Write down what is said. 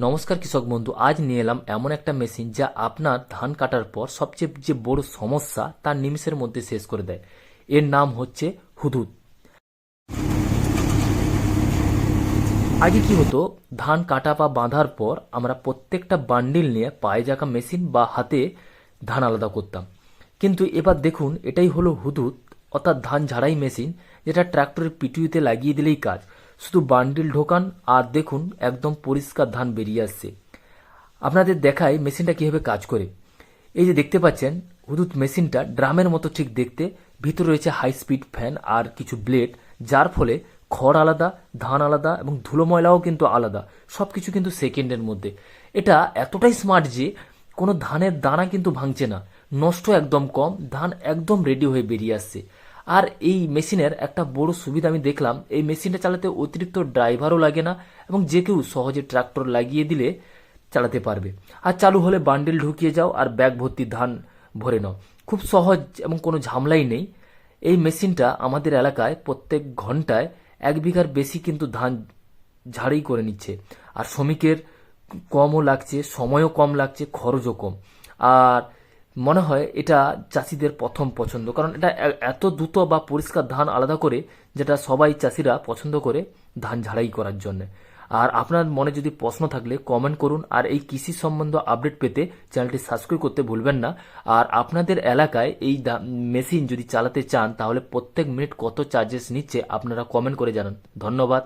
নমস্কার কৃষক বন্ধু, আজ নিয়ে এলাম এমন একটা মেশিন যা আপনার ধান কাটার পর সবচেয়ে যে বড় সমস্যা তার নিমিষের মধ্যে শেষ করে দেয়। এর নাম হচ্ছে হুদুদ। আগে কি হতো, ধান কাটা বা বাঁধার পর আমরা প্রত্যেকটা বান্ডিল নিয়ে পায়ে জাকা মেশিন বা হাতে ধান আলাদা করতাম। কিন্তু এবার দেখুন, এটাই হলো হুদুদ, অর্থাৎ ধান ঝাড়াই মেশিন, যেটা ট্রাক্টরের পিটুইতে লাগিয়ে দিলেই কাজ। শুধু বান্ডিল ঢোকান আর দেখুন একদম পরিষ্কার ধান বেরিয়ে আসছে। আপনাদের দেখাই মেশিনটা কিভাবে কাজ করে। এই যে দেখতে পাচ্ছেন, হুদুদ মেশিনটা ড্রামের মতো ঠিক দেখতে, ভিতরে রয়েছে হাই স্পিড ফ্যান আর কিছু ব্লেড, যার ফলে খড় আলাদা, ধান আলাদা এবং ধুলো ময়লাও কিন্তু আলাদা, সবকিছু কিন্তু সেকেন্ডের মধ্যে। এটা এতটাই স্মার্ট যে কোনো ধানের দানা কিন্তু ভাঙছে না, নষ্ট একদম কম, ধান একদম রেডি হয়ে বেরিয়ে আসছে। আর এই মেশিনের একটা বড় সুবিধা আমি দেখলাম, এই মেশিনটা চালাতে অতিরিক্ত ড্রাইভারও লাগে না এবং যে কেউ সহজে ট্রাক্টর লাগিয়ে দিলে চালাতে পারবে। আর চালু হলে বান্ডেল ঢুকিয়ে যাও আর ব্যাগ ভর্তি ধান ভরে নাও। খুব সহজ এবং কোনো ঝামেলাই নেই। এই মেশিনটা আমাদের এলাকায় প্রত্যেক ঘন্টায় 1 বিঘার বেশি কিন্তু ধান ঝাড়াই করে নিচ্ছে। আর শ্রমিকের কমও লাগছে, সময়ও কম লাগছে, খরচও কম। আর মনে হয় এটা চাষিদের প্রথম পছন্দ, কারণ এটা এত দ্রুত বা পরিষ্কার ধান আলাদা করে, যেটা সবাই চাষিরা পছন্দ করে ধান ঝাড়াই করার জন্য। আর আপনার মনে যদি প্রশ্ন থাকলে কমেন্ট করুন, আর এই কৃষি সম্বন্ধ আপডেট পেতে চ্যানেলটি সাবস্ক্রাইব করতে ভুলবেন না। আর আপনাদের এলাকায় এই মেশিন যদি চালাতে চান, তাহলে প্রত্যেক মিনিট কত চার্জেস নিচ্ছে আপনারা কমেন্ট করে জানান। ধন্যবাদ।